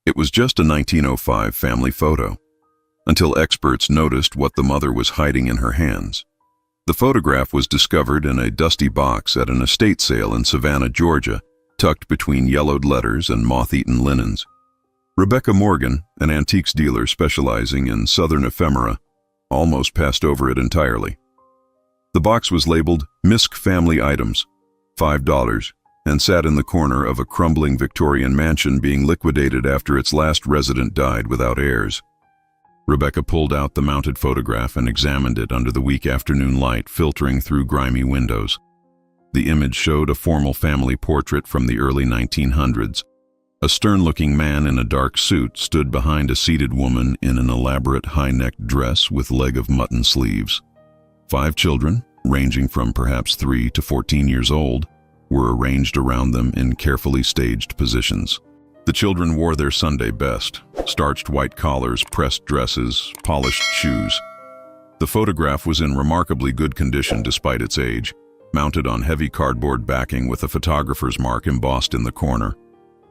It was just a 1905 family photo, until experts noticed what the mother was hiding in her hands. The photograph was discovered in a dusty box at an estate sale in Savannah, Georgia, tucked between yellowed letters and moth-eaten linens. Rebecca Morgan, an antiques dealer specializing in southern ephemera, almost passed over it entirely. The box was labeled Misk Family Items, $5, and sat in the corner of a crumbling Victorian mansion being liquidated after its last resident died without heirs. Rebecca pulled out the mounted photograph and examined it under the weak afternoon light filtering through grimy windows. The image showed a formal family portrait from the early 1900s. A stern-looking man in a dark suit stood behind a seated woman in an elaborate high-necked dress with leg-of-mutton sleeves. 5 children, ranging from perhaps 3 to 14 years old, were arranged around them in carefully staged positions. The children wore their Sunday best: starched white collars, pressed dresses, polished shoes. The photograph was in remarkably good condition despite its age, mounted on heavy cardboard backing with a photographer's mark embossed in the corner.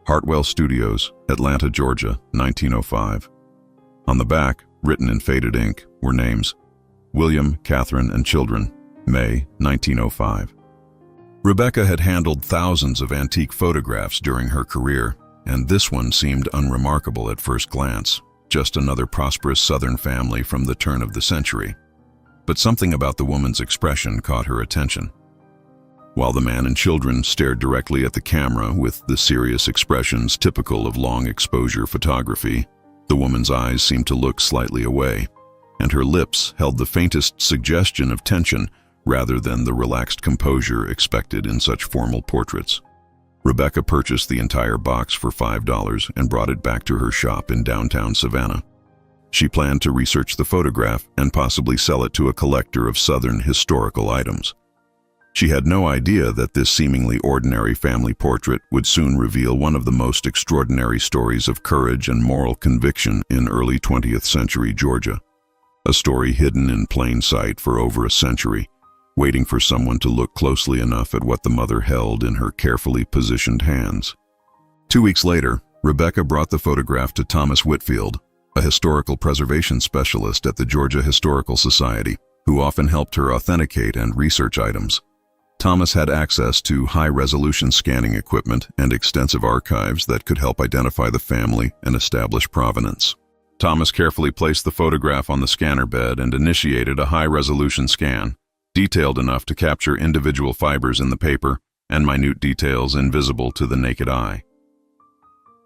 Hartwell Studios, Atlanta, Georgia, 1905. On the back, written in faded ink, were names: William, Catherine, and children, May, 1905. Rebecca had handled thousands of antique photographs during her career, and this one seemed unremarkable at first glance, just another prosperous Southern family from the turn of the century. But something about the woman's expression caught her attention. While the man and children stared directly at the camera with the serious expressions typical of long-exposure photography, the woman's eyes seemed to look slightly away, and her lips held the faintest suggestion of tension rather than the relaxed composure expected in such formal portraits. Rebecca purchased the entire box for $5 and brought it back to her shop in downtown Savannah. She planned to research the photograph and possibly sell it to a collector of Southern historical items. She had no idea that this seemingly ordinary family portrait would soon reveal one of the most extraordinary stories of courage and moral conviction in early 20th century Georgia. A story hidden in plain sight for over a century, waiting for someone to look closely enough at what the mother held in her carefully positioned hands. 2 weeks later, Rebecca brought the photograph to Thomas Whitfield, a historical preservation specialist at the Georgia Historical Society, who often helped her authenticate and research items. Thomas had access to high-resolution scanning equipment and extensive archives that could help identify the family and establish provenance. Thomas carefully placed the photograph on the scanner bed and initiated a high-resolution scan, detailed enough to capture individual fibers in the paper and minute details invisible to the naked eye.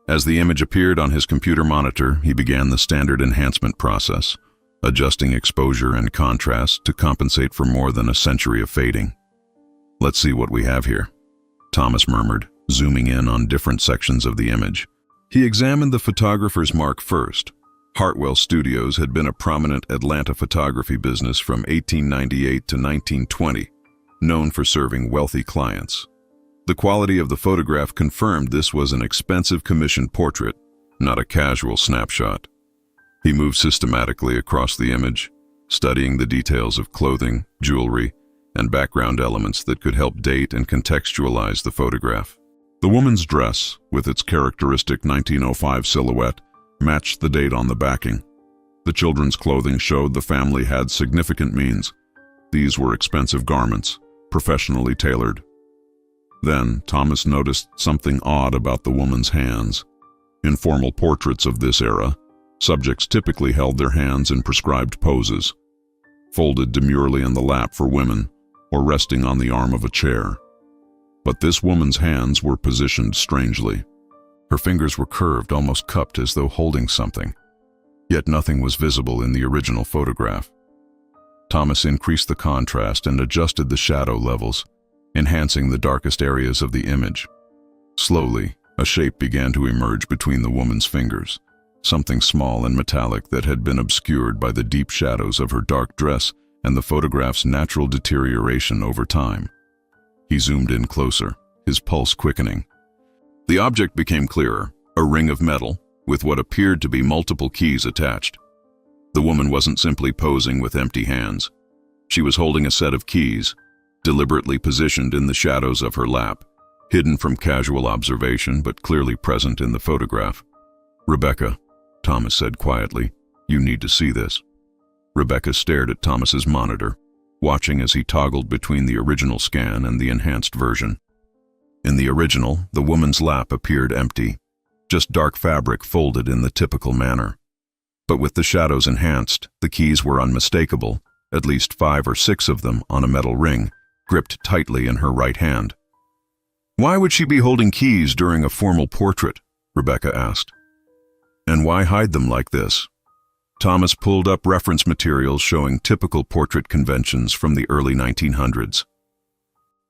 As the image appeared on his computer monitor, he began the standard enhancement process, adjusting exposure and contrast to compensate for more than a century of fading. "Let's see what we have here," Thomas murmured, zooming in on different sections of the image. He examined the photographer's mark first. Hartwell Studios had been a prominent Atlanta photography business from 1898 to 1920, known for serving wealthy clients. The quality of the photograph confirmed this was an expensive commissioned portrait, not a casual snapshot. He moved systematically across the image, studying the details of clothing, jewelry, and background elements that could help date and contextualize the photograph. The woman's dress, with its characteristic 1905 silhouette, matched the date on the backing. The children's clothing showed the family had significant means. These were expensive garments, professionally tailored. Then, Thomas noticed something odd about the woman's hands. In formal portraits of this era, subjects typically held their hands in prescribed poses, folded demurely in the lap for women, or resting on the arm of a chair. But this woman's hands were positioned strangely. Her fingers were curved, almost cupped as though holding something. Yet nothing was visible in the original photograph. Thomas increased the contrast and adjusted the shadow levels, enhancing the darkest areas of the image. Slowly, a shape began to emerge between the woman's fingers, something small and metallic that had been obscured by the deep shadows of her dark dress and the photograph's natural deterioration over time. He zoomed in closer, his pulse quickening. The object became clearer, a ring of metal, with what appeared to be multiple keys attached. The woman wasn't simply posing with empty hands. She was holding a set of keys, deliberately positioned in the shadows of her lap, hidden from casual observation but clearly present in the photograph. "Rebecca," Thomas said quietly, "you need to see this." Rebecca stared at Thomas's monitor, watching as he toggled between the original scan and the enhanced version. In the original, the woman's lap appeared empty, just dark fabric folded in the typical manner. But with the shadows enhanced, the keys were unmistakable, at least 5 or 6 of them on a metal ring, gripped tightly in her right hand. "Why would she be holding keys during a formal portrait?" Rebecca asked. "And why hide them like this?" Thomas pulled up reference materials showing typical portrait conventions from the early 1900s.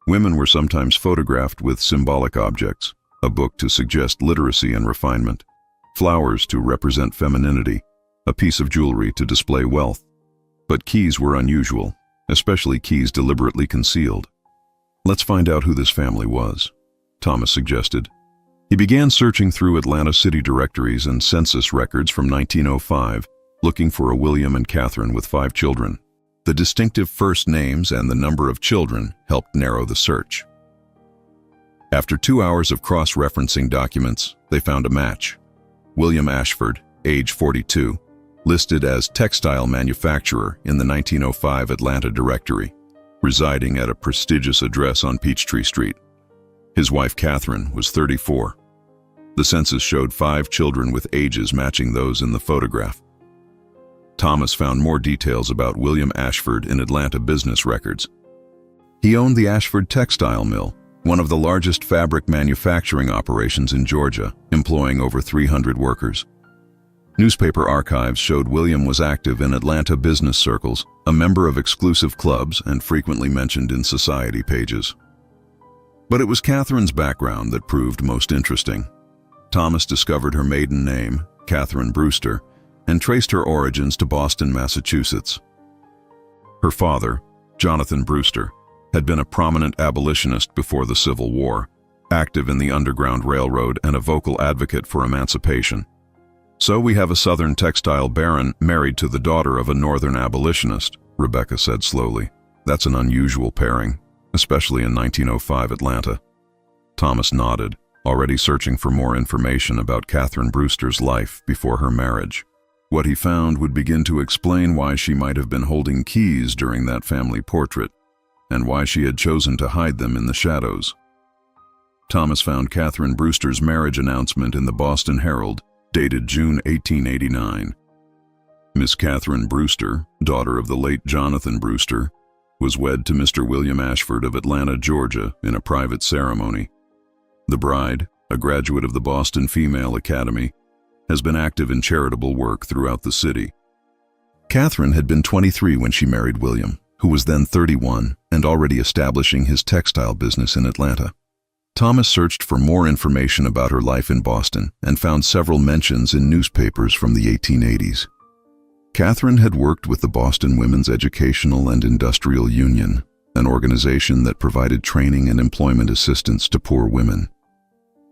Women were sometimes photographed with symbolic objects, a book to suggest literacy and refinement, flowers to represent femininity, a piece of jewelry to display wealth. But keys were unusual, especially keys deliberately concealed. "Let's find out who this family was," Thomas suggested. He began searching through Atlanta city directories and census records from 1905, looking for a William and Catherine with 5 children. The distinctive first names and the number of children helped narrow the search. After 2 hours of cross-referencing documents, they found a match. William Ashford, age 42, listed as textile manufacturer in the 1905 Atlanta directory, residing at a prestigious address on Peachtree Street. His wife Catherine was 34. The census showed 5 children with ages matching those in the photograph. Thomas found more details about William Ashford in Atlanta business records. He owned the Ashford Textile Mill, one of the largest fabric manufacturing operations in Georgia, employing over 300 workers. Newspaper archives showed William was active in Atlanta business circles, a member of exclusive clubs, and frequently mentioned in society pages. But it was Catherine's background that proved most interesting. Thomas discovered her maiden name, Catherine Brewster, and traced her origins to Boston, Massachusetts. Her father, Jonathan Brewster, had been a prominent abolitionist before the Civil War, active in the Underground Railroad and a vocal advocate for emancipation. "So we have a Southern textile baron married to the daughter of a Northern abolitionist," Rebecca said slowly. "That's an unusual pairing, especially in 1905 Atlanta." Thomas nodded, already searching for more information about Catherine Brewster's life before her marriage. What he found would begin to explain why she might have been holding keys during that family portrait, and why she had chosen to hide them in the shadows. Thomas found Catherine Brewster's marriage announcement in the Boston Herald, dated June 1889. Miss Catherine Brewster, daughter of the late Jonathan Brewster, was wed to Mr. William Ashford of Atlanta, Georgia, in a private ceremony. The bride, a graduate of the Boston Female Academy, has been active in charitable work throughout the city. Catherine had been 23 when she married William, who was then 31 and already establishing his textile business in Atlanta. Thomas searched for more information about her life in Boston and found several mentions in newspapers from the 1880s. Catherine had worked with the Boston Women's Educational and Industrial Union, an organization that provided training and employment assistance to poor women.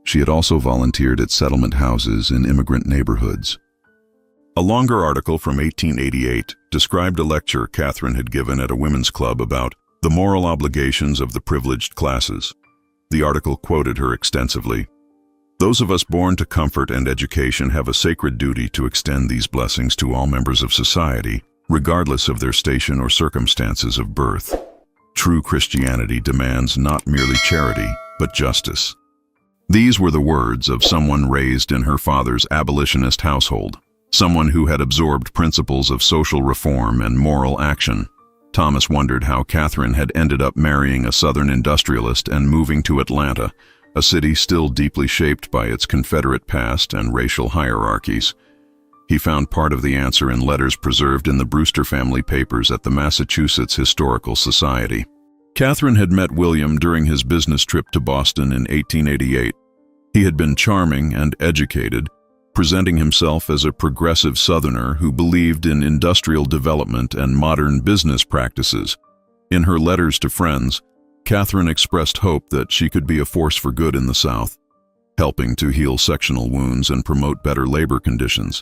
She had also volunteered at settlement houses in immigrant neighborhoods. A longer article from 1888 described a lecture Catherine had given at a women's club about the moral obligations of the privileged classes. The article quoted her extensively. "Those of us born to comfort and education have a sacred duty to extend these blessings to all members of society, regardless of their station or circumstances of birth. True Christianity demands not merely charity, but justice." These were the words of someone raised in her father's abolitionist household, someone who had absorbed principles of social reform and moral action. Thomas wondered how Catherine had ended up marrying a Southern industrialist and moving to Atlanta, a city still deeply shaped by its Confederate past and racial hierarchies. He found part of the answer in letters preserved in the Brewster family papers at the Massachusetts Historical Society. Catherine had met William during his business trip to Boston in 1888. He had been charming and educated, presenting himself as a progressive Southerner who believed in industrial development and modern business practices. In her letters to friends, Catherine expressed hope that she could be a force for good in the South, helping to heal sectional wounds and promote better labor conditions.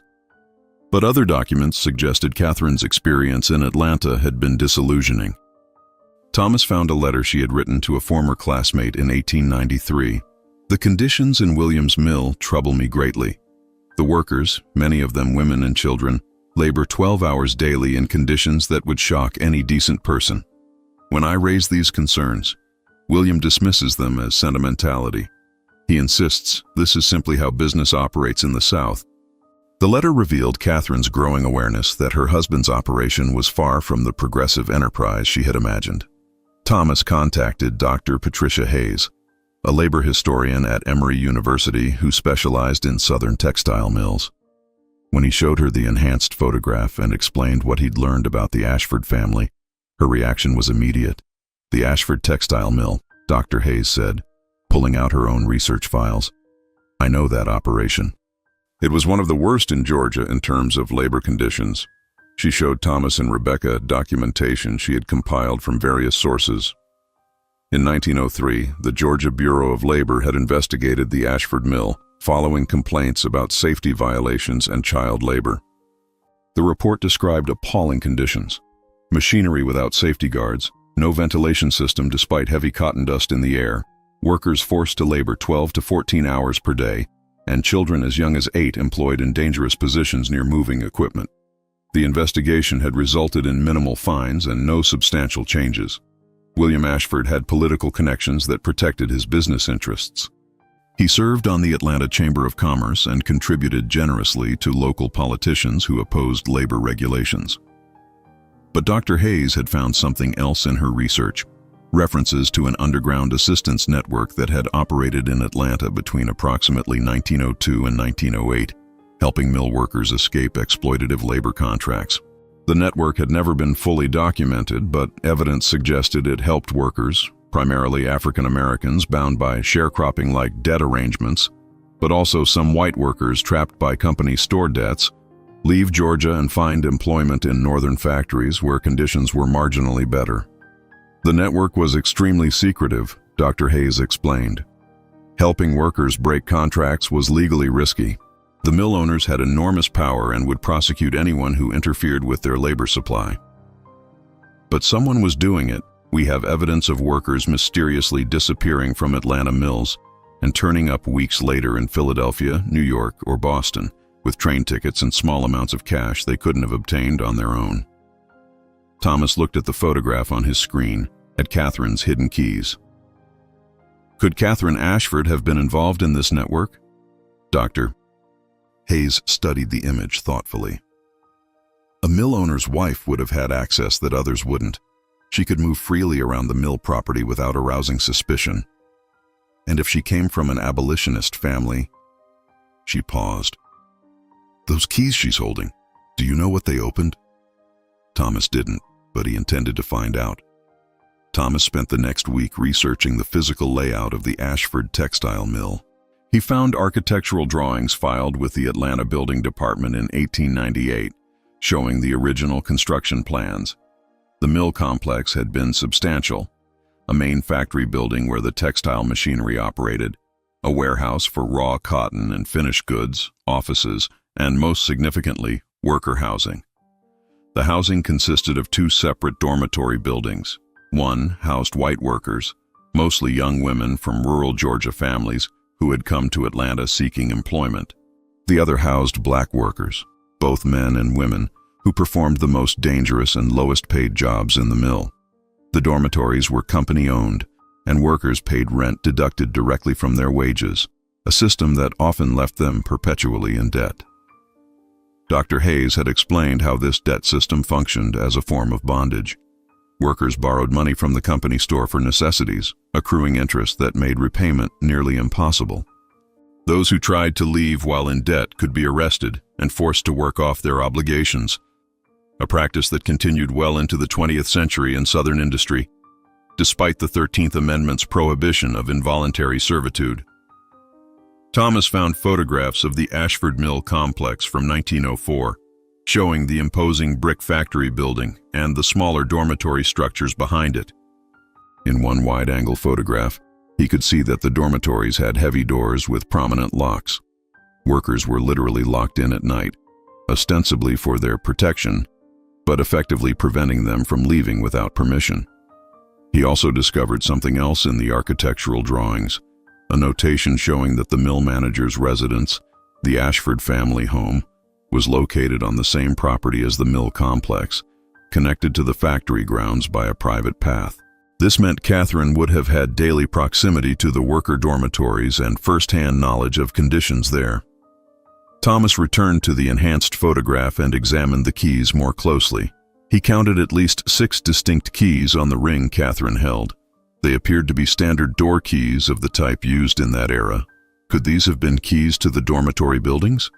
But other documents suggested Catherine's experience in Atlanta had been disillusioning. Thomas found a letter she had written to a former classmate in 1893. "The conditions in William's mill trouble me greatly. The workers, many of them women and children, labor 12 hours daily in conditions that would shock any decent person. When I raise these concerns, William dismisses them as sentimentality. He insists this is simply how business operates in the South. The letter revealed Catherine's growing awareness that her husband's operation was far from the progressive enterprise she had imagined. Thomas contacted Dr. Patricia Hayes, a labor historian at Emory University who specialized in southern textile mills. When he showed her the enhanced photograph and explained what he'd learned about the Ashford family, her reaction was immediate. The Ashford textile mill, Dr. Hayes said, pulling out her own research files. I know that operation. It was one of the worst in Georgia in terms of labor conditions. She showed Thomas and Rebecca documentation she had compiled from various sources. In 1903, the Georgia Bureau of Labor had investigated the Ashford Mill following complaints about safety violations and child labor. The report described appalling conditions: machinery without safety guards, no ventilation system despite heavy cotton dust in the air, workers forced to labor 12 to 14 hours per day, and children as young as 8 employed in dangerous positions near moving equipment. The investigation had resulted in minimal fines and no substantial changes. William Ashford had political connections that protected his business interests. He served on the Atlanta Chamber of Commerce and contributed generously to local politicians who opposed labor regulations. But Dr. Hayes had found something else in her research: references to an underground assistance network that had operated in Atlanta between approximately 1902 and 1908, helping mill workers escape exploitative labor contracts. The network had never been fully documented, but evidence suggested it helped workers, primarily African Americans bound by sharecropping-like debt arrangements, but also some white workers trapped by company store debts, leave Georgia and find employment in northern factories where conditions were marginally better. The network was extremely secretive, Dr. Hayes explained. Helping workers break contracts was legally risky. The mill owners had enormous power and would prosecute anyone who interfered with their labor supply. But someone was doing it. We have evidence of workers mysteriously disappearing from Atlanta mills and turning up weeks later in Philadelphia, New York, or Boston, with train tickets and small amounts of cash they couldn't have obtained on their own. Thomas looked at the photograph on his screen, at Catherine's hidden keys. Could Catherine Ashford have been involved in this network? Dr. Hayes studied the image thoughtfully. A mill owner's wife would have had access that others wouldn't. She could move freely around the mill property without arousing suspicion. And if she came from an abolitionist family... She paused. Those keys she's holding, do you know what they opened? Thomas didn't, but he intended to find out. Thomas spent the next week researching the physical layout of the Ashford textile mill. He found architectural drawings filed with the Atlanta Building Department in 1898, showing the original construction plans. The mill complex had been substantial: a main factory building where the textile machinery operated, a warehouse for raw cotton and finished goods, offices, and most significantly, worker housing. The housing consisted of 2 separate dormitory buildings. One housed white workers, mostly young women from rural Georgia families who had come to Atlanta seeking employment. The other housed black workers, both men and women, who performed the most dangerous and lowest paid jobs in the mill. The dormitories were company-owned, and workers paid rent deducted directly from their wages, a system that often left them perpetually in debt. Dr. Hayes had explained how this debt system functioned as a form of bondage. Workers borrowed money from the company store for necessities, accruing interest that made repayment nearly impossible. Those who tried to leave while in debt could be arrested and forced to work off their obligations, a practice that continued well into the 20th century in Southern industry, despite the 13th Amendment's prohibition of involuntary servitude. Thomas found photographs of the Ashford Mill complex from 1904, showing the imposing brick factory building and the smaller dormitory structures behind it. In one wide-angle photograph, he could see that the dormitories had heavy doors with prominent locks. Workers were literally locked in at night, ostensibly for their protection, but effectively preventing them from leaving without permission. He also discovered something else in the architectural drawings, a notation showing that the mill manager's residence The Ashford family home was located on the same property as the mill complex, connected to the factory grounds by a private path. This meant Catherine would have had daily proximity to the worker dormitories and first-hand knowledge of conditions there. Thomas returned to the enhanced photograph and examined the keys more closely. He counted at least 6 distinct keys on the ring Catherine held. They appeared to be standard door keys of the type used in that era. Could these have been keys to the dormitory buildings?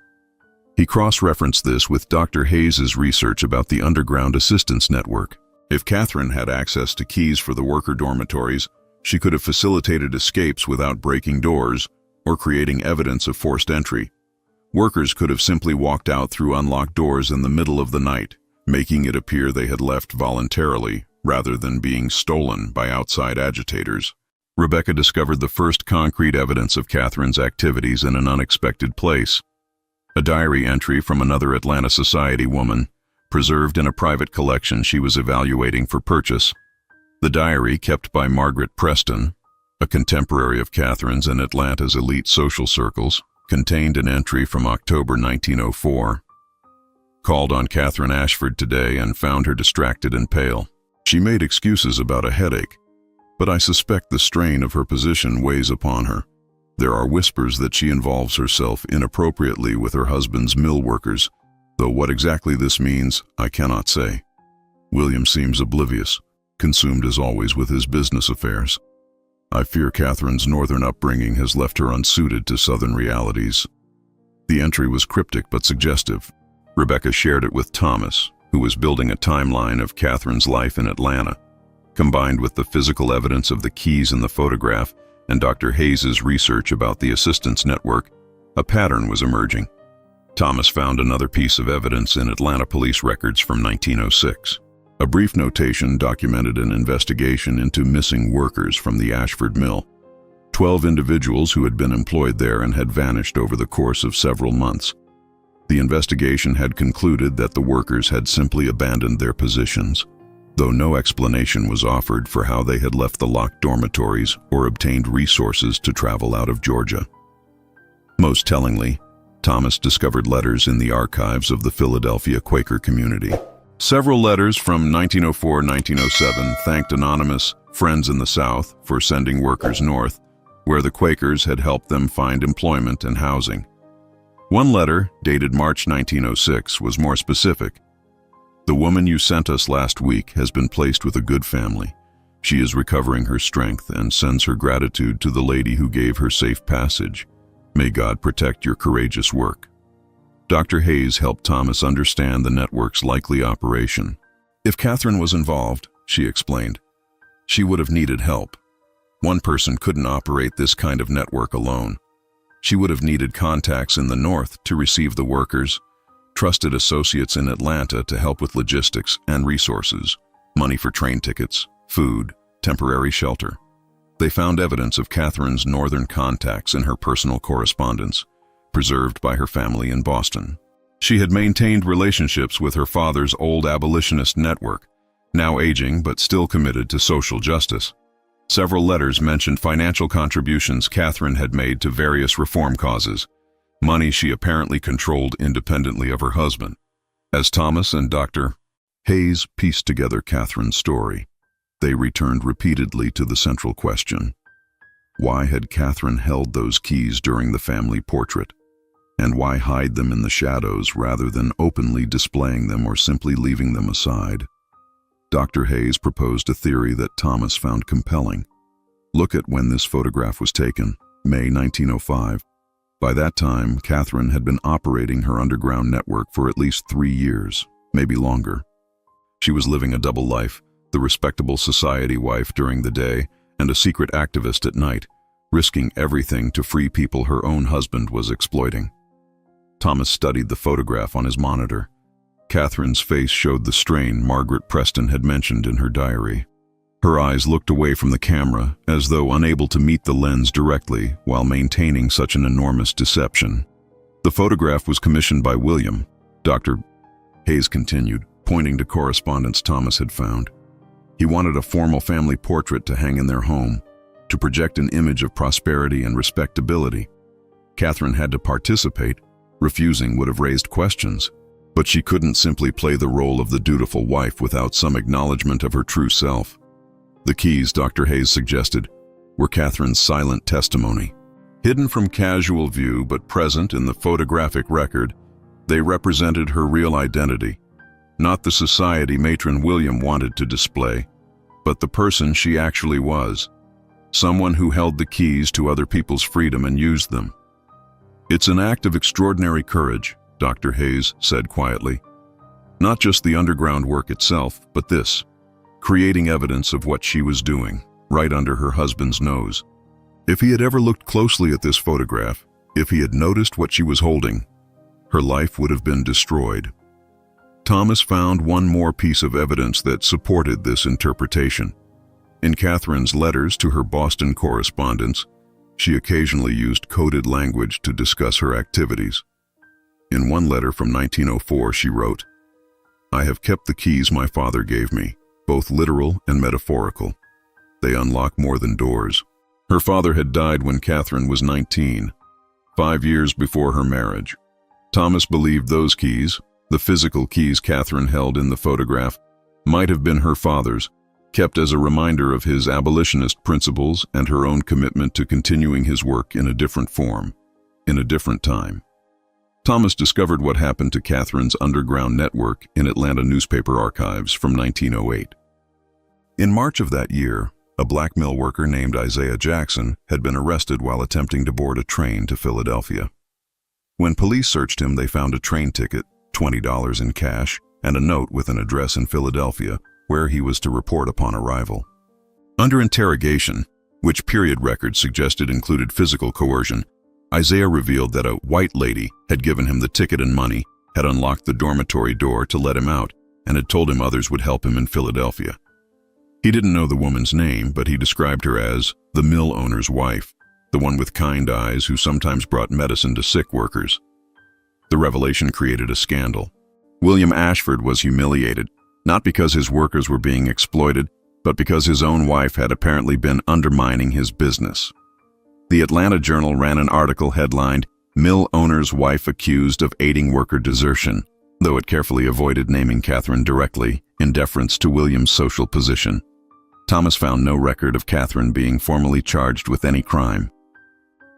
He cross-referenced this with Dr. Hayes's research about the underground assistance network. If Catherine had access to keys for the worker dormitories, she could have facilitated escapes without breaking doors or creating evidence of forced entry. Workers could have simply walked out through unlocked doors in the middle of the night, making it appear they had left voluntarily rather than being stolen by outside agitators. Rebecca discovered the first concrete evidence of Catherine's activities in an unexpected place. A diary entry from another Atlanta Society woman, preserved in a private collection she was evaluating for purchase. The diary, kept by Margaret Preston, a contemporary of Catherine's in Atlanta's elite social circles, contained an entry from October 1904. Called on Catherine Ashford today and found her distracted and pale. She made excuses about a headache, but I suspect the strain of her position weighs upon her. There are whispers that she involves herself inappropriately with her husband's mill workers, though what exactly this means, I cannot say. William seems oblivious, consumed as always with his business affairs. I fear Catherine's northern upbringing has left her unsuited to southern realities. The entry was cryptic but suggestive. Rebecca shared it with Thomas, who was building a timeline of Catherine's life in Atlanta. Combined with the physical evidence of the keys in the photograph and Dr. Hayes's research about the assistance network, a pattern was emerging. Thomas found another piece of evidence in Atlanta police records from 1906. A brief notation documented an investigation into missing workers from the Ashford Mill. 12 individuals who had been employed there and had vanished over the course of several months. The investigation had concluded that the workers had simply abandoned their positions, though no explanation was offered for how they had left the locked dormitories or obtained resources to travel out of Georgia. Most tellingly, Thomas discovered letters in the archives of the Philadelphia Quaker community. Several letters from 1904-1907 thanked anonymous friends in the South for sending workers north, where the Quakers had helped them find employment and housing. One letter, dated March 1906, was more specific. "The woman you sent us last week has been placed with a good family. She is recovering her strength and sends her gratitude to the lady who gave her safe passage. May God protect your courageous work." Dr. Hayes helped Thomas understand the network's likely operation. If Catherine was involved, she explained, she would have needed help. One person couldn't operate this kind of network alone. She would have needed contacts in the North to receive the workers, trusted associates in Atlanta to help with logistics and resources, money for train tickets, food, temporary shelter. They found evidence of Catherine's northern contacts in her personal correspondence, preserved by her family in Boston. She had maintained relationships with her father's old abolitionist network, now aging but still committed to social justice. Several letters mentioned financial contributions Catherine had made to various reform causes, money she apparently controlled independently of her husband. As Thomas and Dr. Hayes pieced together Catherine's story, they returned repeatedly to the central question. Why had Catherine held those keys during the family portrait? And why hide them in the shadows rather than openly displaying them or simply leaving them aside? Dr. Hayes proposed a theory that Thomas found compelling. Look at when this photograph was taken, May 1905. By that time, Catherine had been operating her underground network for at least 3 years, maybe longer. She was living a double life, the respectable society wife during the day and a secret activist at night, risking everything to free people her own husband was exploiting. Thomas studied the photograph on his monitor. Catherine's face showed the strain Margaret Preston had mentioned in her diary. Her eyes looked away from the camera, as though unable to meet the lens directly while maintaining such an enormous deception. The photograph was commissioned by William, Dr. Hayes continued, pointing to correspondence Thomas had found. He wanted a formal family portrait to hang in their home, to project an image of prosperity and respectability. Catherine had to participate, Refusing would have raised questions, but she couldn't simply play the role of the dutiful wife without some acknowledgement of her true self. The keys, Dr. Hayes suggested, were Catherine's silent testimony. Hidden from casual view but present in the photographic record, they represented her real identity, not the society matron William wanted to display, but the person she actually was, someone who held the keys to other people's freedom and used them. "It's an act of extraordinary courage," Dr. Hayes said quietly. "Not just the underground work itself, but this, creating evidence of what she was doing, right under her husband's nose. If he had ever looked closely at this photograph, if he had noticed what she was holding, her life would have been destroyed." Thomas found one more piece of evidence that supported this interpretation. In Catherine's letters to her Boston correspondents, she occasionally used coded language to discuss her activities. In one letter from 1904, she wrote, "I have kept the keys my father gave me, both literal and metaphorical. They unlock more than doors." Her father had died when Catherine was 19, 5 years before her marriage. Thomas believed those keys, the physical keys Catherine held in the photograph, might have been her father's, kept as a reminder of his abolitionist principles and her own commitment to continuing his work in a different form, in a different time. Thomas discovered what happened to Catherine's underground network in Atlanta newspaper archives from 1908. In March of that year, a black mill worker named Isaiah Jackson had been arrested while attempting to board a train to Philadelphia. When police searched him, they found a train ticket, $20 in cash, and a note with an address in Philadelphia where he was to report upon arrival. Under interrogation, which period records suggested included physical coercion, Isaiah revealed that a white lady had given him the ticket and money, had unlocked the dormitory door to let him out, and had told him others would help him in Philadelphia. He didn't know the woman's name, but he described her as the mill owner's wife, the one with kind eyes who sometimes brought medicine to sick workers. The revelation created a scandal. William Ashford was humiliated, not because his workers were being exploited, but because his own wife had apparently been undermining his business. The Atlanta Journal ran an article headlined, "Mill Owner's Wife Accused of Aiding Worker Desertion," though it carefully avoided naming Catherine directly, in deference to William's social position. Thomas found no record of Catherine being formally charged with any crime.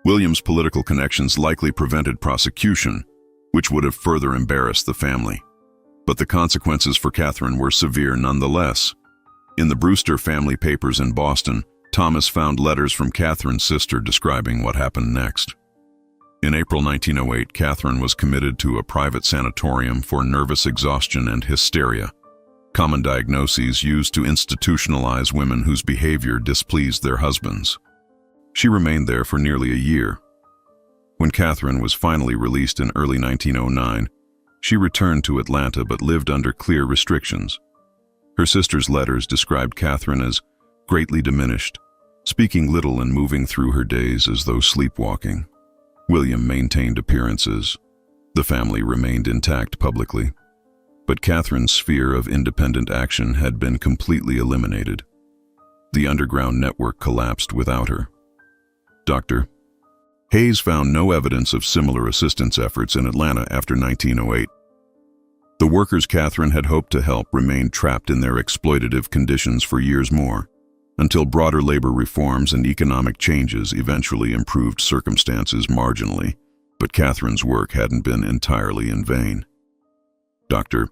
William's political connections likely prevented prosecution, which would have further embarrassed the family. But the consequences for Catherine were severe nonetheless. In the Brewster family papers in Boston, Thomas found letters from Catherine's sister describing what happened next. In April 1908, Catherine was committed to a private sanatorium for nervous exhaustion and hysteria, common diagnoses used to institutionalize women whose behavior displeased their husbands. She remained there for nearly a year. When Catherine was finally released in early 1909, she returned to Atlanta but lived under clear restrictions. Her sister's letters described Catherine as greatly diminished, speaking little and moving through her days as though sleepwalking. William maintained appearances. The family remained intact publicly. But Catherine's sphere of independent action had been completely eliminated. The underground network collapsed without her. Dr. Hayes found no evidence of similar assistance efforts in Atlanta after 1908. The workers Catherine had hoped to help remained trapped in their exploitative conditions for years more, until broader labor reforms and economic changes eventually improved circumstances marginally, but Catherine's work hadn't been entirely in vain. Dr.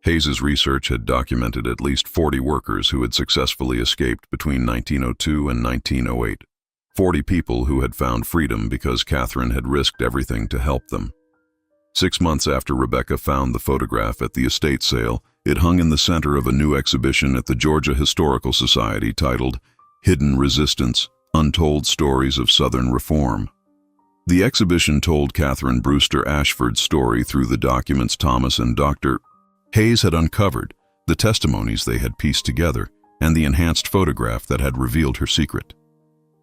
Hayes's research had documented at least 40 workers who had successfully escaped between 1902 and 1908. 40 people who had found freedom because Catherine had risked everything to help them. 6 months after Rebecca found the photograph at the estate sale, it hung in the center of a new exhibition at the Georgia Historical Society titled Hidden Resistance: Untold Stories of Southern Reform. The exhibition told Catherine Brewster Ashford's story through the documents Thomas and Dr. Hayes had uncovered, the testimonies they had pieced together, and the enhanced photograph that had revealed her secret.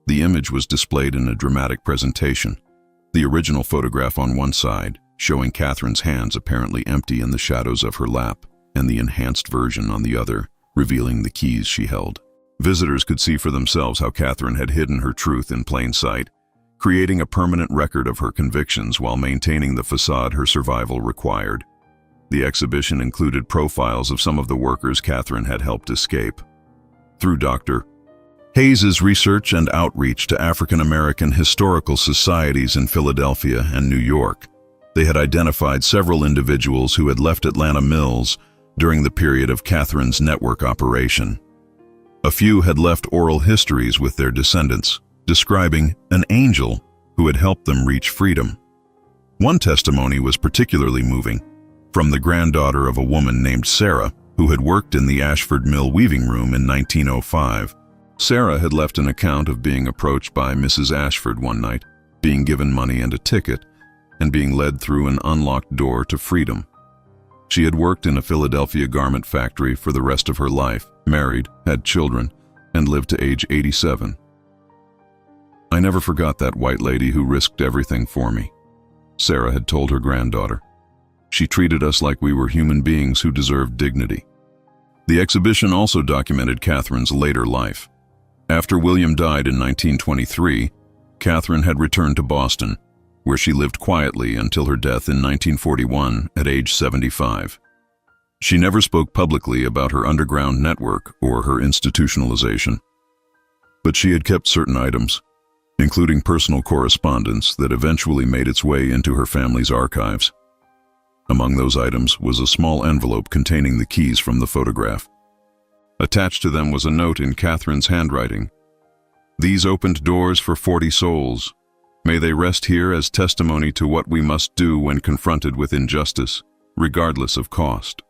The image was displayed in a dramatic presentation, the original photograph on one side, showing Catherine's hands apparently empty in the shadows of her lap, and the enhanced version on the other, revealing the keys she held. Visitors could see for themselves how Catherine had hidden her truth in plain sight, creating a permanent record of her convictions while maintaining the facade her survival required. The exhibition included profiles of some of the workers Catherine had helped escape. Through Dr. Hayes's research and outreach to African American historical societies in Philadelphia and New York, they had identified several individuals who had left Atlanta Mills during the period of Catherine's network operation. A few had left oral histories with their descendants, describing an angel who had helped them reach freedom. One testimony was particularly moving, from the granddaughter of a woman named Sarah, who had worked in the Ashford Mill weaving room in 1905. Sarah had left an account of being approached by Mrs. Ashford one night, being given money and a ticket, and being led through an unlocked door to freedom. She had worked in a Philadelphia garment factory for the rest of her life, married, had children, and lived to age 87. "I never forgot that white lady who risked everything for me," Sarah had told her granddaughter. "She treated us like we were human beings who deserved dignity." The exhibition also documented Catherine's later life. After William died in 1923, Catherine had returned to Boston, where she lived quietly until her death in 1941 at age 75. She never spoke publicly about her underground network or her institutionalization, but she had kept certain items, including personal correspondence that eventually made its way into her family's archives. Among those items was a small envelope containing the keys from the photograph. Attached to them was a note in Catherine's handwriting. "These opened doors for 40 souls. May they rest here as testimony to what we must do when confronted with injustice, regardless of cost."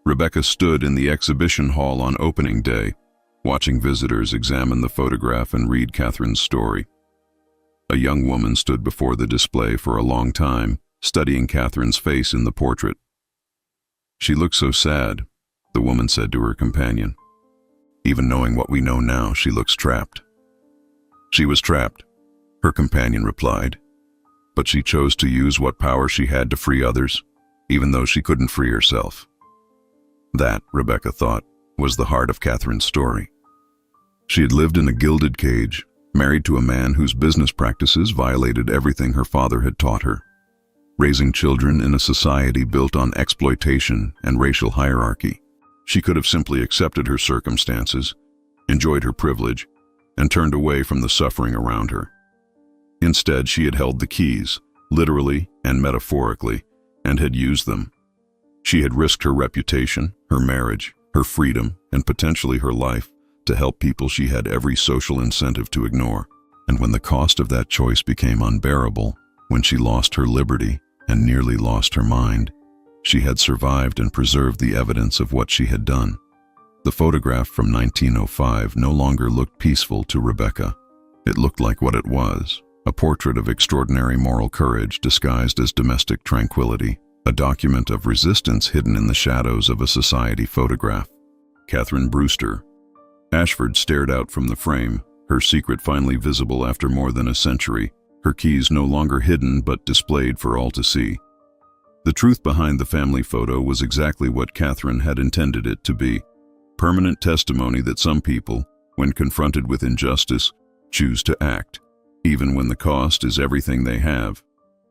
Rebecca stood in the exhibition hall on opening day, watching visitors examine the photograph and read Catherine's story. A young woman stood before the display for a long time, studying Catherine's face in the portrait. "She looks so sad," the woman said to her companion. "Even knowing what we know now, she looks trapped." "She was trapped," her companion replied, "but she chose to use what power she had to free others, even though she couldn't free herself." That, Rebecca thought, was the heart of Catherine's story. She had lived in a gilded cage, married to a man whose business practices violated everything her father had taught her, raising children in a society built on exploitation and racial hierarchy. She could have simply accepted her circumstances, enjoyed her privilege, and turned away from the suffering around her. Instead, she had held the keys, literally and metaphorically, and had used them. She had risked her reputation, her marriage, her freedom, and potentially her life to help people she had every social incentive to ignore. And when the cost of that choice became unbearable, when she lost her liberty and nearly lost her mind, she had survived and preserved the evidence of what she had done. The photograph from 1905 no longer looked peaceful to Rebecca. It looked like what it was, a portrait of extraordinary moral courage disguised as domestic tranquility, a document of resistance hidden in the shadows of a society photograph. Catherine Brewster. Ashford stared out from the frame, her secret finally visible after more than a century, her keys no longer hidden but displayed for all to see. The truth behind the family photo was exactly what Catherine had intended it to be: permanent testimony that some people, when confronted with injustice, choose to act, even when the cost is everything they have.